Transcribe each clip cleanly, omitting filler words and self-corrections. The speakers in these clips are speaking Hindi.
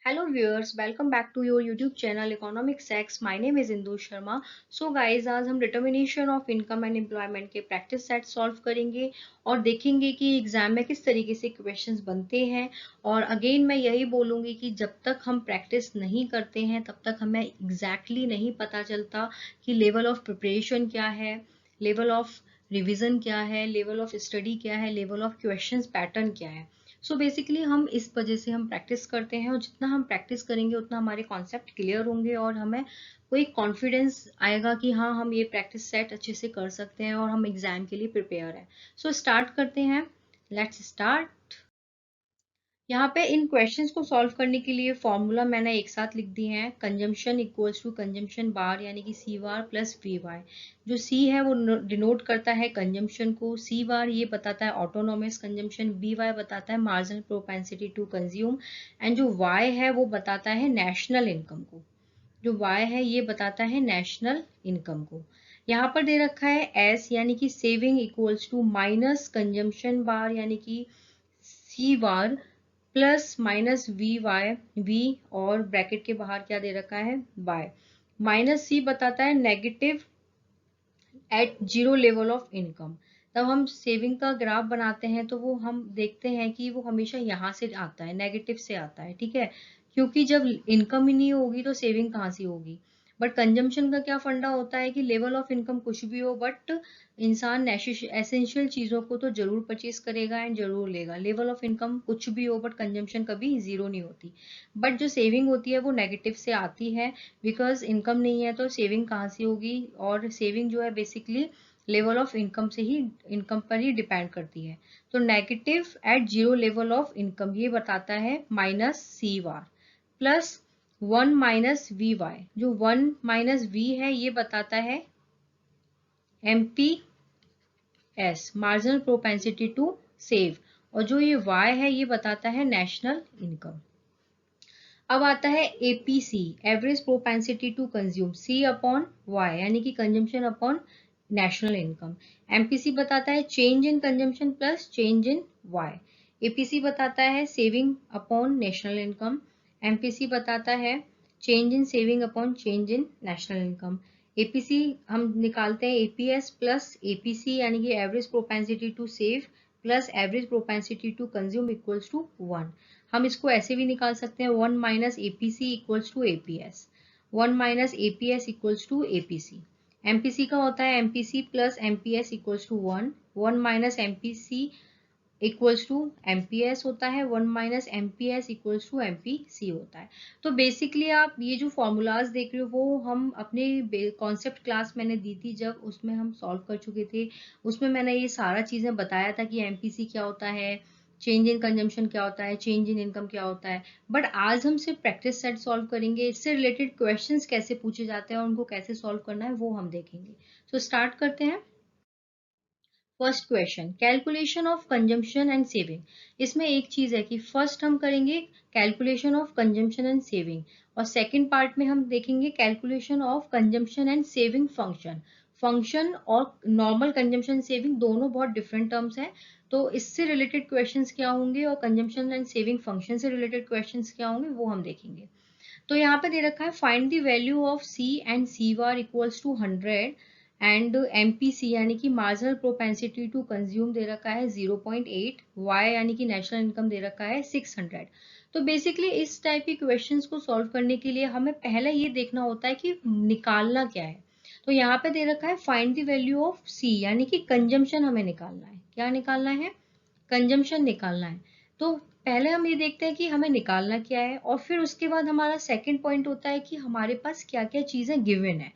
Hello viewers, welcome back to your YouTube channel Economic X. My name is Indu Sharma. So guys, आज हम determination of income and employment के प्रैक्टिस सेट सॉल्व करेंगे और देखेंगे कि एग्जाम में किस तरीके से क्वेश्चंस बनते हैं। और अगेन मैं यही बोलूँगी कि जब तक हम प्रैक्टिस नहीं करते हैं तब तक हमें एग्जैक्टली नहीं पता चलता कि लेवल ऑफ प्रिपरेशन क्या है, लेवल ऑफ रिविजन क्या है, लेवल ऑफ स्टडी क्या है, लेवल ऑफ क्वेश्चंस पैटर्न क्या है। सो बेसिकली हम इस वजह से हम प्रैक्टिस करते हैं और जितना हम प्रैक्टिस करेंगे उतना हमारे कॉन्सेप्ट क्लियर होंगे और हमें कोई कॉन्फिडेंस आएगा कि हाँ हम ये प्रैक्टिस सेट अच्छे से कर सकते हैं और हम एग्जाम के लिए प्रिपेयर हैं। सो स्टार्ट करते हैं, लेट्स स्टार्ट। यहाँ पे इन क्वेश्चंस को सॉल्व करने के लिए फॉर्मूला मैंने एक साथ लिख दिए हैं। Consumption equals to consumption bar यानी कि C bar plus V Y. जो सी है वो डिनोट करता है कंजम्पशन को, सी बार ये बताता है ऑटोनोमस कंजम्पशन, बी वाई बताता है marginal propensity to consume and जो वाई है वो बताता है नेशनल इनकम को। जो वाई है ये बताता है नेशनल इनकम को। यहाँ पर दे रखा है एस यानी कि saving equals to minus consumption bar यानी कि C bar plus minus V Y, V और ब्रैकेट के बाहर क्या दे रखा है वाई। माइनस सी बताता है negative at zero level of income. तब हम सेविंग का ग्राफ बनाते हैं तो वो हम देखते हैं कि वो हमेशा यहाँ से आता है, नेगेटिव से आता है, ठीक है। क्योंकि जब इनकम ही नहीं होगी तो सेविंग कहाँ से होगी। बट कंजम्पशन का क्या फंडा होता है कि लेवल ऑफ इनकम कुछ भी हो बट इंसान एसेंशियल चीजों को तो जरूर परचेज करेगा एंड जरूर लेगा। लेवल ऑफ इनकम कुछ भी हो बट कंजम्पशन कभी जीरो नहीं होती। बट जो सेविंग होती है वो नेगेटिव से आती है बिकॉज इनकम नहीं है तो सेविंग कहाँ से होगी। और सेविंग जो है बेसिकली लेवल ऑफ इनकम से ही, इनकम पर ही डिपेंड करती है। तो negative at zero level of income ये बताता है minus C bar plus one minus V Y. जो वन माइनस वी है ये बताता है MP S, marginal propensity to save. और जो ये वाई है ये बताता है नेशनल इनकम। अब आता है APC, average propensity to consume, C upon Y यानी कि consumption upon national income. MPC बताता है change in consumption plus change in Y. APC बताता है saving upon national income. MPC बताता है change in saving upon change in national income. APC हम निकालते हैं एपीएस प्लस एपीसी यानी कि average propensity to save plus average propensity to consume equals to 1। हम इसको ऐसे भी निकाल सकते हैं 1 minus APC equals to APS, 1 minus APS equals to APC. MPC का होता है MPC plus MPS equals to 1, 1 minus MPC equals to MPS होता है, 1 minus MPS equals to MPC होता है। तो बेसिकली आप ये जो फॉर्मूलाज देख रहे हो वो हम अपने कॉन्सेप्ट क्लास मैंने दी थी जब, उसमें हम सॉल्व कर चुके थे। उसमें मैंने ये सारा चीजें बताया था कि एमपीसी क्या होता है, चेंज इन कंजम्पशन क्या होता है, चेंज इन इनकम क्या होता है। बट आज हम सिर्फ प्रैक्टिस सेट सॉल्व करेंगे, इससे रिलेटेड क्वेश्चंस कैसे पूछे जाते हैं और उनको कैसे सॉल्व करना है वो हम देखेंगे। तो स्टार्ट करते हैं। First question, calculation of consumption and saving. इसमें एक चीज है कि फर्स्ट हम करेंगे calculation of consumption and saving और सेकंड पार्ट में हम देखेंगे calculation of consumption and saving function. Function और नॉर्मल कंजम्पशन सेविंग दोनों बहुत डिफरेंट टर्म्स हैं। तो इससे रिलेटेड क्वेश्चंस क्या होंगे और कंजम्पशन एंड सेविंग फंक्शन से रिलेटेड क्वेश्चंस क्या होंगे वो हम देखेंगे। तो यहाँ पे दे रखा है find the value of C and C bar equals to 100 and MPC यानी कि मार्जिनल प्रोपेंसिटी टू कंज्यूम दे रखा है 0.8, वाई यानी कि नेशनल इनकम दे रखा है 600। तो बेसिकली इस टाइप के क्वेश्चंस को सॉल्व करने के लिए हमें पहले ये देखना होता है कि निकालना क्या है। तो यहाँ पे दे रखा है फाइंड द वैल्यू ऑफ सी यानी कि कंजम्पशन हमें निकालना है। क्या निकालना है? कंजम्पशन निकालना है। तो पहले हम ये देखते हैं कि हमें निकालना क्या है और फिर उसके बाद हमारा सेकंड पॉइंट होता है कि हमारे पास क्या क्या चीजें गिवन है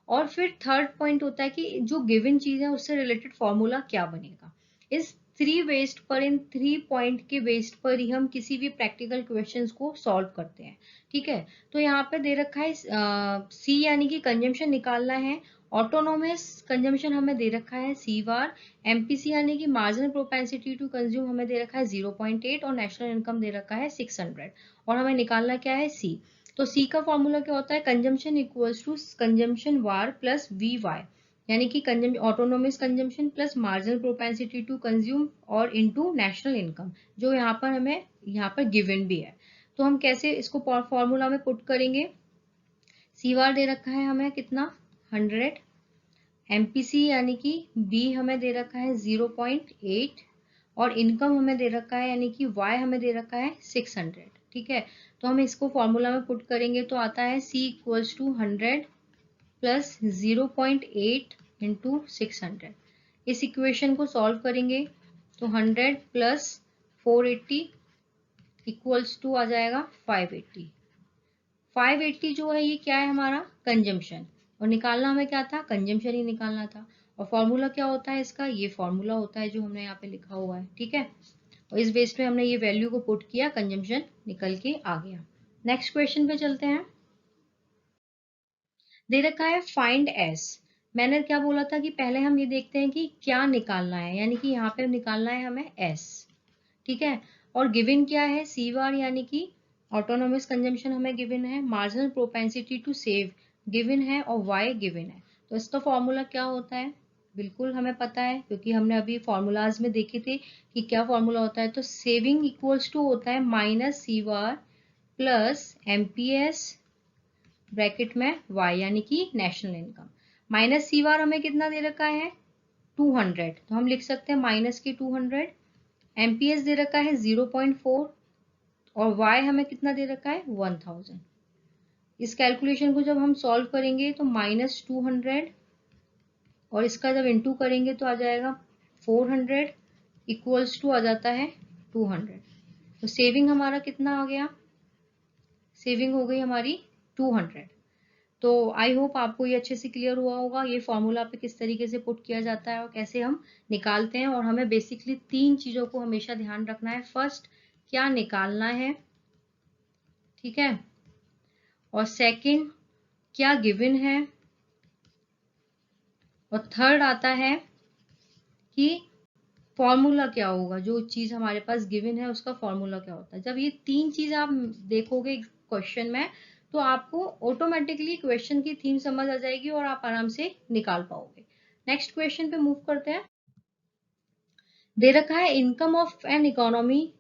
और फिर थर्ड पॉइंट होता है कि जो गिवन चीज है उससे रिलेटेड फॉर्मूला क्या बनेगा। इस थ्री बेस्ड पर, इन थ्री पॉइंट के बेस्ड पर ही हम किसी भी प्रैक्टिकल क्वेश्चंस को सॉल्व करते हैं, ठीक है। तो यहाँ पे दे रखा है सी यानी कि कंजम्पशन निकालना है, ऑटोनोमस कंजम्पशन हमें दे रखा है सी बार, एमपीसी यानी कि मार्जिनल प्रोपेंसिटी टू कंज्यूम हमें दे रखा है 0.8 और नेशनल इनकम दे रखा है 600 और हमें निकालना क्या है सी। तो सी का फॉर्मूला क्या होता है? Consumption equals to consumption bar plus V Y यानी कि autonomous consumption plus marginal propensity to consume और इनटू नेशनल इनकम, जो यहाँ पर हमें यहाँ पर गिवन भी है। तो हम कैसे इसको फॉर्मूला में पुट करेंगे? सी बार दे रखा है हमें कितना 100, एमपीसी यानी कि बी हमें दे रखा है 0.8 और इनकम हमें दे रखा है यानी कि वाई हमें दे रखा है 600। ठीक है, तो हम इसको फॉर्मूला में पुट करेंगे तो आता है C equals to 100 plus 0.8 into 600। इस इक्वेशन को सॉल्व करेंगे तो 100 प्लस 480 इक्वल्स टू आ जाएगा 580। 580 जो है ये क्या है हमारा कंजम्पशन, और निकालना हमें क्या था, कंजम्पशन ही निकालना था। और फॉर्मूला क्या होता है इसका, ये फॉर्मूला होता है जो हमने यहाँ पे लिखा हुआ है। ठीक है, और इस बेस पे हमने ये वैल्यू को पुट किया, कंजम्पशन निकल के आ गया। नेक्स्ट क्वेश्चन पे चलते हैं। दे रखा है फाइंड एस। मैंने क्या बोला था कि पहले हम ये देखते हैं कि क्या निकालना है, यानी कि यहाँ पे निकालना है हमें एस। ठीक है, और गिवन क्या है सी बार, यानी कि ऑटोनोमस कंजम्पशन हमें गिवन है, marginal propensity to save given है और वाई गिवन है। तो इसका फॉर्मूला क्या होता है, बिल्कुल हमें पता है क्योंकि हमने अभी फॉर्मूलाज में देखे थे कि क्या फॉर्मूला होता है। तो सेविंग इक्वल्स टू होता है माइनस सी बार प्लस एमपीएस ब्रैकेट में वाई यानी कि नेशनल इनकम, माइनस सी बार हमें कितना दे रखा है 200, तो हम लिख सकते हैं माइनस के 200। एमपीएस दे रखा है 0.4 और वाई हमें कितना दे रखा है 1000। इस कैलकुलेशन को जब हम सॉल्व करेंगे तो -200 और इसका जब इंटू करेंगे तो आ जाएगा 400 इक्वल्स टू आ जाता है 200। तो सेविंग हमारा कितना आ गया, सेविंग हो गई हमारी 200। तो आई होप आपको ये अच्छे से क्लियर हुआ होगा ये फॉर्मूला पे किस तरीके से पुट किया जाता है और कैसे हम निकालते हैं। और हमें बेसिकली 3 चीजों को हमेशा ध्यान रखना है। फर्स्ट, क्या निकालना है, ठीक है, और सेकंड, क्या गिवन है, और थर्ड आता है कि फॉर्मूला क्या होगा, जो चीज हमारे पास गिवन है उसका फॉर्मूला क्या होता है। जब ये 3 चीज आप देखोगे क्वेश्चन में तो आपको ऑटोमेटिकली क्वेश्चन की थीम समझ आ जाएगी और आप आराम से निकाल पाओगे। नेक्स्ट क्वेश्चन पे मूव करते हैं। दे रखा है income of an economy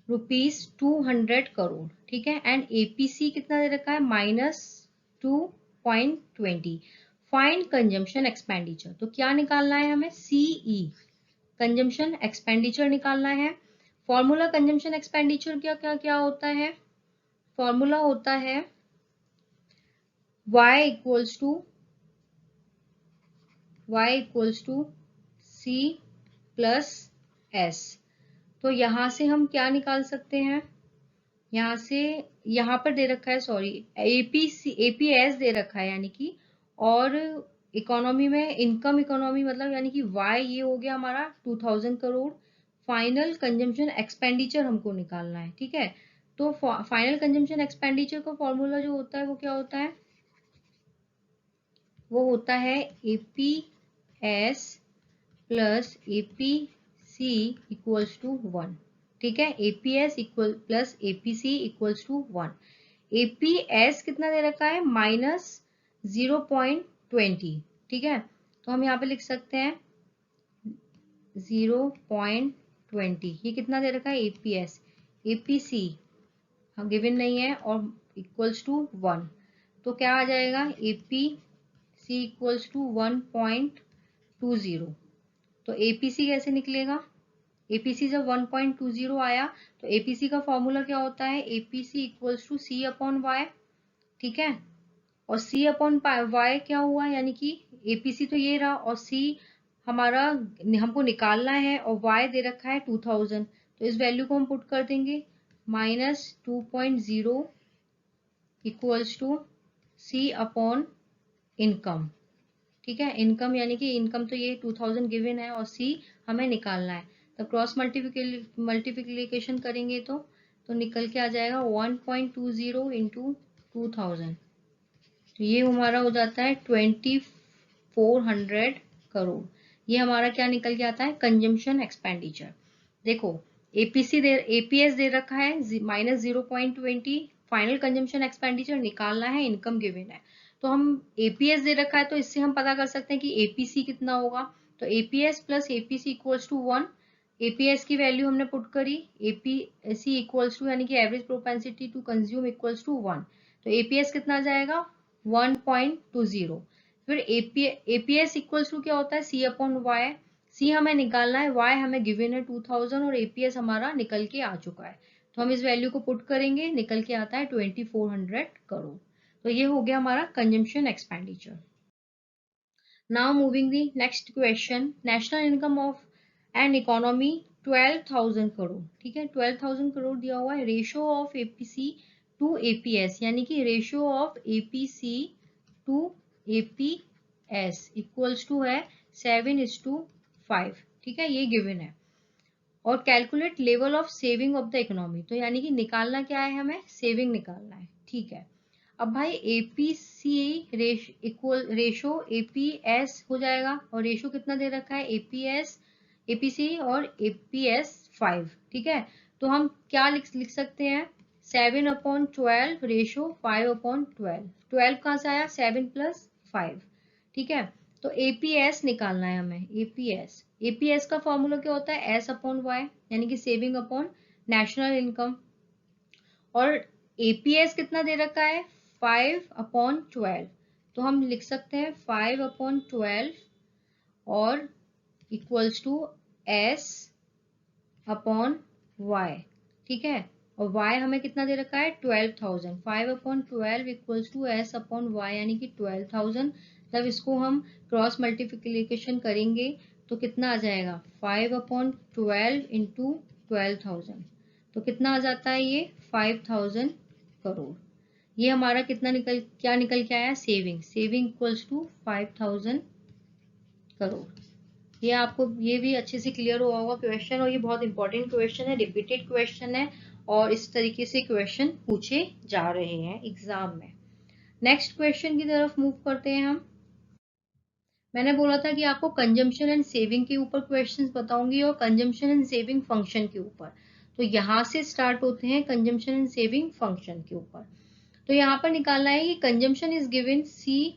₹200 crore, ठीक है, एंड एपीसी कितना दे रखा है -2.20। Find consumption expenditure. तो क्या निकालना है हमें, सीई कंजम्पशन एक्सपेंडिचर निकालना है। फॉर्मूला कंजम्पशन एक्सपेंडिचर क्या क्या क्या होता है, फॉर्मूला होता है y equals to C plus S. तो यहां से हम क्या निकाल सकते हैं, यहाँ से, यहाँ पर दे रखा है, सॉरी, एपीएस दे रखा है यानी कि, और इकोनॉमी में इनकम इकोनॉमी मतलब यानी कि वाई ये हो गया हमारा 2000 करोड़। फाइनल कंजम्पशन एक्सपेंडिचर हमको निकालना है। ठीक है, तो फाइनल कंजम्पशन एक्सपेंडिचर का फॉर्मूला जो होता है वो क्या होता है, वो होता है APS plus APC equals to 1। ठीक है, APS equal plus APC equals to 1। APS कितना दे रखा है -0.20। ठीक है, तो हम यहाँ पे लिख सकते हैं 0.20। ये कितना दे रखा है एपीएस, एपीसी हम गिवन नहीं है, और इक्वल्स टू 1। तो क्या आ जाएगा, एपीसी इक्वल्स टू 1.20। तो एपीसी कैसे निकलेगा, एपीसी जब 1.20 आया तो एपीसी का फॉर्मूला क्या होता है, APC equals to C upon Y. ठीक है, और सी अपॉन वाई क्या हुआ, यानी कि एपीसी तो ये रहा और सी हमारा हमको निकालना है, और वाई दे रखा है 2000। तो इस वैल्यू को हम पुट कर देंगे -2.0 equals to C upon income. ठीक है, इनकम यानी कि इनकम तो ये 2000 गिवन है और सी हमें निकालना है। तो क्रॉस मल्टीप्लिकेशन करेंगे तो निकल के आ जाएगा 1.20 इंटू 2000। तो ये हमारा हो जाता है 2400 करोड़। ये हमारा क्या निकल के आता है, कंजम्पशन एक्सपेंडिचर। देखो एपीएस दे रखा है -0.20, फाइनल कंजम्पशन एक्सपेंडिचर निकालना है, इनकम गिवन है। तो हम एपीएस दे रखा है तो इससे हम पता कर सकते हैं कि एपीसी कितना होगा। तो APS plus APC equals to 1, APS की वैल्यू हमने पुट करी, एपीएससी इक्वल्स टू यानी कि average propensity to consume equals to 1, तो एपीएस कितना आ जाएगा 1.20। फिर एपीएस इक्वल्स टू क्या होता है सी अपॉन वाई, सी हमें निकालना है, वाई हमें गिवन है 2000 और एपीएस हमारा निकल के आ चुका है, तो हम इस वैल्यू को पुट करेंगे, निकल के आता है 2400 करोड़। तो ये हो गया हमारा consumption expenditure. Now moving the next question, national income of an economy 12,000 crore, ठीक है 12,000 करोड़ दिया हुआ है। Ratio of APC to APS यानी कि ratio of APC to APS equals to है 7:5, ठीक है ये गिवन है। और calculate level of saving of the economy, तो यानी कि निकालना क्या है, हमें सेविंग निकालना है, ठीक है। अब भाई एपीसी इक्वल रेशो एपीएस हो जाएगा, और रेशो कितना दे रखा है एपीएस एपीसी और एपीएस 5, ठीक है। तो हम क्या लिख सकते हैं 7/12 रेशो 5/12, 12 कहाँ से आया 7 + 5, ठीक है। तो एपीएस निकालना है हमें, एपीएस का फॉर्मूला क्या होता है एस अपॉन वाई यानी कि सेविंग अपॉन नेशनल इनकम, और एपीएस कितना दे रखा है 5/12, तो हम लिख सकते हैं 5/12 और equals to S upon Y, ठीक है। और y हमें कितना दे रखा है 12,000, 5/12 equals to S upon Y यानी कि 12,000। तब इसको हम क्रॉस मल्टीप्लिकेशन करेंगे तो कितना आ जाएगा 5/12 इंटू 12,000, तो कितना आ जाता है ये 5,000 करोड़। ये हमारा कितना क्या निकल के आया सेविंग इक्वल्स टू 5,000 करोड़। ये आपको ये भी अच्छे से क्लियर हुआ होगा क्वेश्चन, और ये बहुत इंपॉर्टेंट क्वेश्चन है, रिपीटेड क्वेश्चन है, और इस तरीके से क्वेश्चन पूछे जा रहे हैं एग्जाम में। नेक्स्ट क्वेश्चन की तरफ मूव करते हैं हम। मैंने बोला था कि आपको कंजम्पशन एंड सेविंग के ऊपर क्वेश्चंस बताऊंगी और कंजम्पशन एंड सेविंग फंक्शन के ऊपर। तो यहाँ से स्टार्ट होते हैं कंजम्पशन एंड सेविंग फंक्शन के ऊपर। तो यहाँ पर निकालना है कि consumption is given C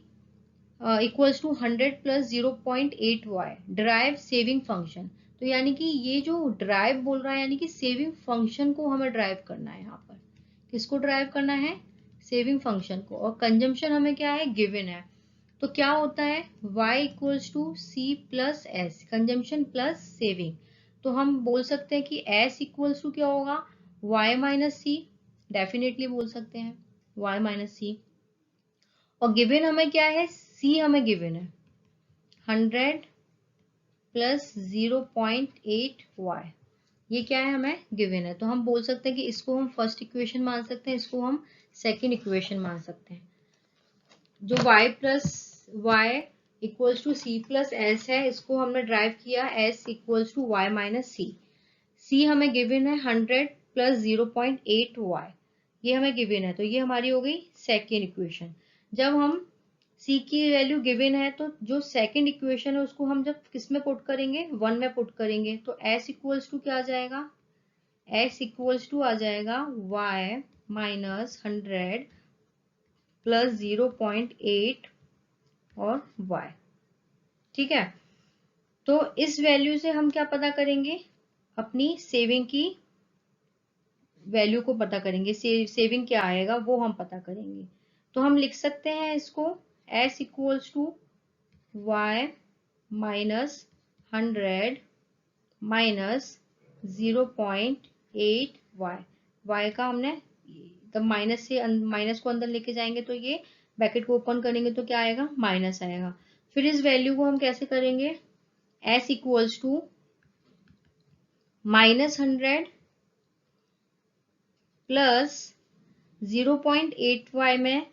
equals to 100 + 0.8 Y derive saving function. तो यानी कि ये जो ड्राइव बोल रहा है यानी कि सेविंग फंक्शन को हमें ड्राइव करना है, यहाँ पर किसको ड्राइव करना है सेविंग फंक्शन को, और कंजम्पशन हमें क्या है गिवन है। तो क्या होता है y equals to C plus S consumption plus saving, तो हम बोल सकते हैं कि s इक्वल्स टू क्या होगा y माइनस सी, डेफिनेटली बोल सकते हैं y माइनस सी। और गिवन हमें क्या है c हमें गिवन है 100 + 0.8 y, ये क्या है हमें गिवन है। तो हम बोल सकते हैं कि इसको हम फर्स्ट इक्वेशन मान सकते हैं, इसको हम सेकंड इक्वेशन मान सकते हैं। जो y + y equals to C plus S है, इसको हमने ड्राइव किया s equals to y minus C. c हमें गिवन है 100 + 0.8 y, ये हमें गिवन है, तो ये हमारी हो गई सेकेंड इक्वेशन। जब हम c की वैल्यू गिवन है तो जो सेकेंड इक्वेशन है उसको हम जब किस में पुट करेंगे 1 में पुट करेंगे, तो s इक्वल्स टू क्या आ जाएगा s इक्वल्स टू आ जाएगा y माइनस 100 + 0.8 और y, ठीक है। तो इस वैल्यू से हम क्या पता करेंगे अपनी सेविंग की वैल्यू को पता करेंगे, सेविंग क्या आएगा वो हम पता करेंगे। तो हम लिख सकते हैं इसको s equals to y minus 100 minus 0.8 y का हमने तब माइनस से माइनस को अंदर लेके जाएंगे तो ये ब्रैकेट को ओपन करेंगे तो क्या आएगा माइनस आएगा। फिर इस वैल्यू को हम कैसे करेंगे s equals to minus 100 plus 0.8 y में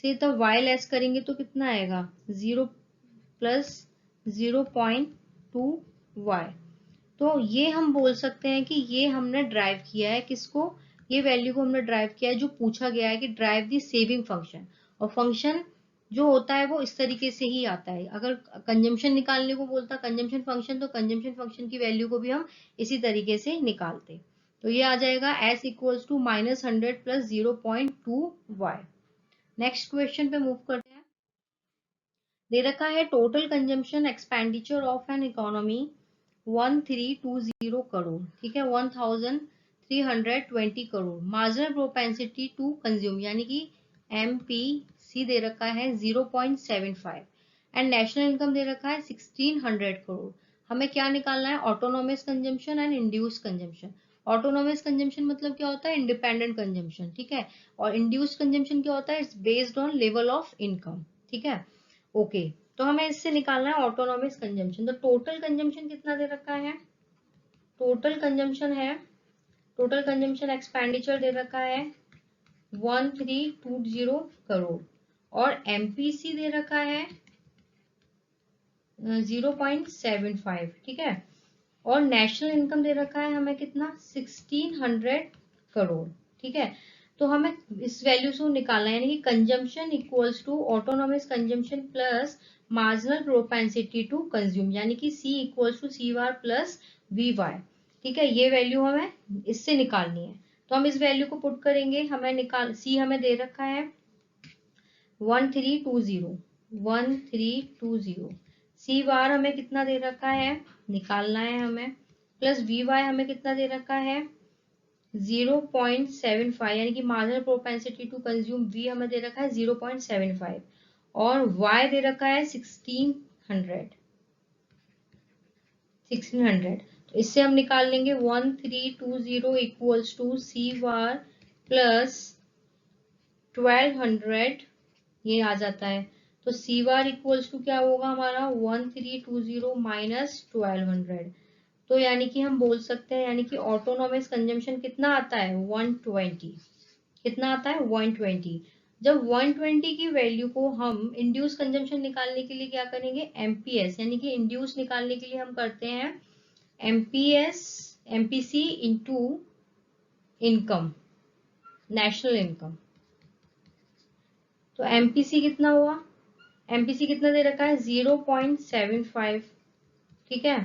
से तो y लेस करेंगे तो कितना आएगा 0 प्लस 0.2 y। तो ये हम बोल सकते हैं कि ये हमने ड्राइव किया है किसको, ये वैल्यू को हमने ड्राइव किया है जो पूछा गया है कि ड्राइव दी सेविंग फंक्शन। और फंक्शन जो होता है वो इस तरीके से ही आता है, अगर कंजम्पशन निकालने को बोलता कंजम्पशन फंक्शन तो कंजम्पशन फंक्शन की वैल्यू को भी हम इसी तरीके से निकालते। तो ये आ जाएगा s equals to minus 100 + 0.2 y। Next question पे मूव करते हैं। दे रखा है total consumption expenditure of an economy 1320 crore, ठीक है, 1320 crore. Marginal propensity to consume यानी कि MPC दे रखा है 0.75 एंड नेशनल इनकम दे रखा है 1600 करोड़। हमें क्या निकालना है? Autonomous consumption and induce consumption. Autonomous consumption मतलब क्या होता है? इंडिपेंडेंट कंजम्पशन, ठीक है। और इंड्यूस कंजम्पशन क्या होता है? It's based on level of income, ठीक है। ओके, तो हमें इससे निकालना है ऑटोनोमस कंजम्पशन। तो टोटल कंजम्पशन कितना दे रखा है? टोटल कंजम्पशन है, टोटल कंजम्पशन एक्सपेंडिचर दे रखा है 1320 करोड़ और MPC दे रखा है 0.75, ठीक है। और नेशनल इनकम दे रखा है हमें कितना? 1600 करोड़, ठीक है। तो हमें इस वैल्यू से निकालना है, यानी कि consumption equals to autonomous consumption plus marginal propensity to consume, यानी कि C equals to CVAR plus VY, ठीक है। ये वैल्यू हमें इससे निकालनी है। तो हम इस वैल्यू को पुट करेंगे, हमें C हमें दे रखा है 1320। सी बार हमें कितना दे रखा है? निकालना है हमें, प्लस VY हमें कितना दे रखा है? 0.75, यानी कि marginal propensity to consume V हमें दे रखा है 0.75 और Y दे रखा है 1600। तो इससे हम निकाल लेंगे 1320 equals to C bar plus 1200, ये आ जाता है। तो सी बार इक्वल्स टू क्या होगा हमारा? 1320 माइनस 1200। तो यानी कि हम बोल सकते हैं, यानी कि ऑटोनोमस कंजम्पशन कितना आता है? 120। कितना आता है? 120। जब 120 की वैल्यू को हम इंड्यूस कंजम्पशन निकालने के लिए क्या करेंगे? MPS, यानी कि इंड्यूस निकालने के लिए हम करते हैं MPC into income, national income. तो MPC कितना हुआ? MPC कितना दे रखा है? 0.75, ठीक है।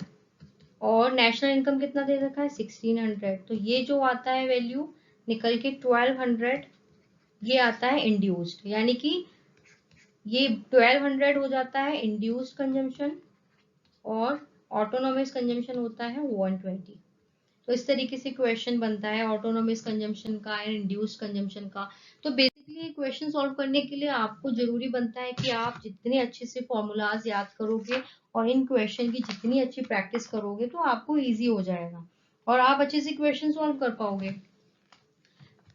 और नेशनल इनकम कितना दे रखा है? 1600। तो ये जो आता है वैल्यू निकल के 1200, ये आता है इंड्यूस्ड, यानी कि ये 1200 हो जाता है इंड्यूस्ड कंजम्पशन और ऑटोनोमस कंजम्पशन होता है 120। तो इस तरीके से क्वेश्चन बनता है ऑटोनोमस कंजम्पशन का एंड इंड्यूस्ड कंजम्पशन का। तो बेसिकली क्वेश्चन सॉल्व करने के लिए आपको जरूरी बनता है कि आप जितने अच्छे से फॉर्मूलाज याद करोगे और इन क्वेश्चन की जितनी अच्छी प्रैक्टिस करोगे तो आपको इजी हो जाएगा और आप अच्छे से क्वेश्चन सॉल्व कर पाओगे।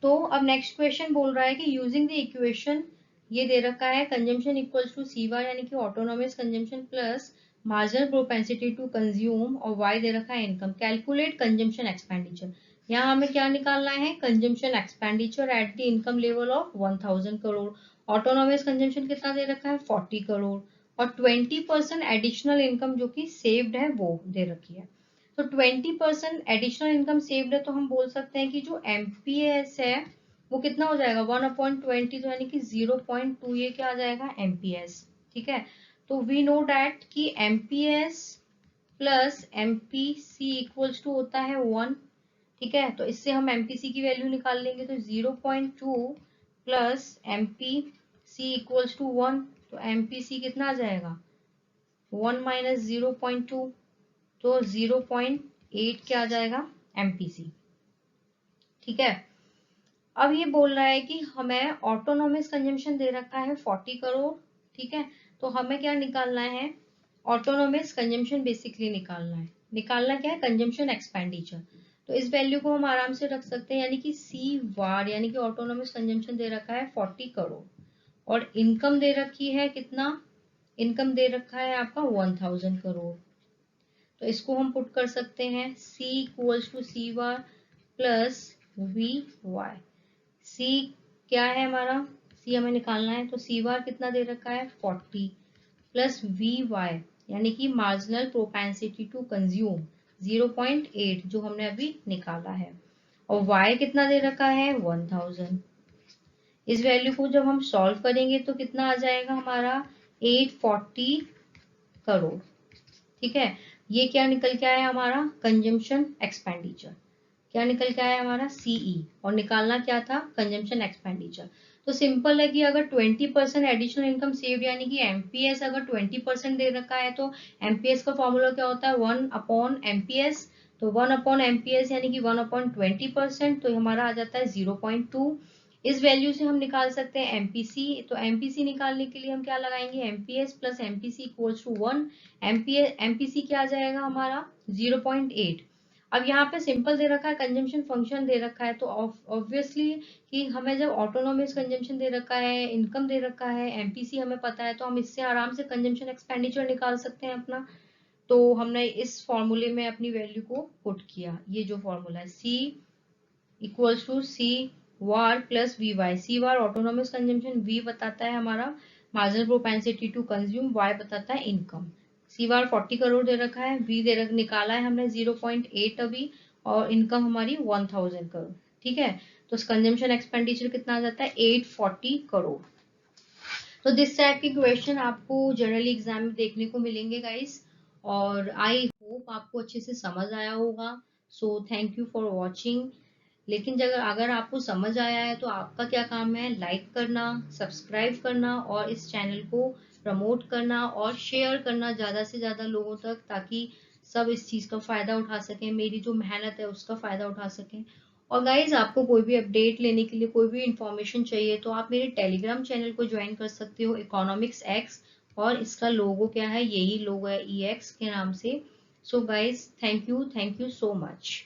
तो अब नेक्स्ट क्वेश्चन बोल रहा है कि यूजिंग द इक्वेशन, ये दे रखा है कंजम्पशन इक्वल्स टू सीवार यानी कि autonomous consumption plus marginal propensity to consume और वाई दे रखा है इनकम। Calculate consumption expenditure. यहाँ हमें क्या निकालना है? Consumption expenditure at the income level of 1000 crore. Autonomous consumption कितना दे रखा है? 40 करोड़ और 20% एडिशनल इनकम जो कि सेव्ड है वो दे रखी है। तो 20% एडिशनल इनकम सेव्ड है, तो हम बोल सकते हैं कि जो MPS है वो कितना हो जाएगा? 1/20, तो यानी कि 0.2, ये क्या आ जाएगा? MPS, ठीक है। तो वी नो डैट कि MPS plus MPC equals to होता है 1, ठीक है। तो इससे हम MPC की वैल्यू निकाल लेंगे, तो 0.2 प्लस MPC इक्वल्स टू 1, तो MPC कितना आ जाएगा? 1 माइनस 0.2, तो 0.8 क्या आ जाएगा? MPC, ठीक है। अब ये बोल रहा है कि हमें ऑटोनोमस कंजम्पशन दे रखा है 40 करोड़, ठीक है। तो हमें क्या निकालना है? ऑटोनोमस कंजम्पशन बेसिकली निकालना क्या है? Consumption expenditure. तो इस वैल्यू को हम आराम से रख सकते हैं, यानी कि सी वार, यानी कि ऑटोनोमस कंजम्पशन दे रखा है 40 करोड़ और इनकम दे रखी है कितना? इनकम दे रखा है आपका 1000 करोड़। तो इसको हम पुट कर सकते हैं C equals to C bar plus VY। C क्या है हमारा? C हमें निकालना है, तो सी वार कितना दे रखा है? 40 प्लस VY, यानी कि मार्जिनल प्रोपेंसिटी टू कंज्यूम 0.8 जो हमने अभी निकाला है और Y कितना दे रखा है? 1000। इस वैल्यू को जब हम सॉल्व करेंगे तो कितना आ जाएगा हमारा? 840 करोड़, ठीक है। ये क्या निकल के आया हमारा? Consumption expenditure. क्या निकल के आया हमारा सीई, और निकालना क्या था कंजम्पशन एक्सपेंडिचर। तो सिंपल है कि अगर 20% एडिशनल इनकम सेव्ड यानी कि एमपीएस अगर 20% दे रखा है तो एमपीएस का फॉर्मूला क्या होता है 1/एमपीएस। तो 1/एमपीएस यानी कि 1/20%, तो हमारा आ जाता है 0.2। इस वैल्यू से हम निकाल सकते हैं एमपीसी। तो एमपीसी निकालने के लिए हम क्या लगाएंगे MPS plus MPC equals to 1। MPC क्या आ जाएगा हमारा 0.8। अब यहाँ पे सिंपल दे रखा है कंजम्पशन फंक्शन दे रखा है, तो ऑब्वियसली कि हमें जब ऑटोनोमस कंजम्पशन दे रखा है, इनकम दे रखा है, एमपीसी हमें पता है, तो हम इससे आराम से कंजम्पशन एक्सपेंडिचर निकाल सकते हैं अपना। तो हमने इस फॉर्मूले में अपनी वैल्यू को पुट किया। ये जो फॉर्मूला है C equals to C bar plus V Y. C bar autonomous consumption, V बताता है हमारा marginal propensity to consume, Y बताता है इनकम। सी वार 40 करोड़ दे रखा है, वी दे रख निकाला है हमने 0.8 अभी, और इनकम हमारी 1000 करोड़। ठीक है, तो कंजम्पशन एक्सपेंडिचर कितना आ जाता है 840 करोड़। तो दिस टाइप के क्वेश्चन आपको जनरली एग्जाम में देखने को मिलेंगे गाइस, और आई होप आपको अच्छे से समझ आया होगा। So thank you for watching. लेकिन जब अगर आपको समझ आया है तो आपका क्या काम है लाइक करना, सब्सक्राइब करना और इस चैनल को प्रमोट करना और शेयर करना ज़्यादा से ज़्यादा लोगों तक, ताकि सब इस चीज़ का फ़ायदा उठा सकें, मेरी जो मेहनत है उसका फ़ायदा उठा सकें। और गाइज आपको कोई भी अपडेट लेने के लिए, कोई भी इंफॉर्मेशन चाहिए तो आप मेरे टेलीग्राम चैनल को ज्वाइन कर सकते हो इकोनॉमिक्स एक्स, और इसका लोगो क्या है, यही लोगो है EX के नाम से। So guys thank you so much.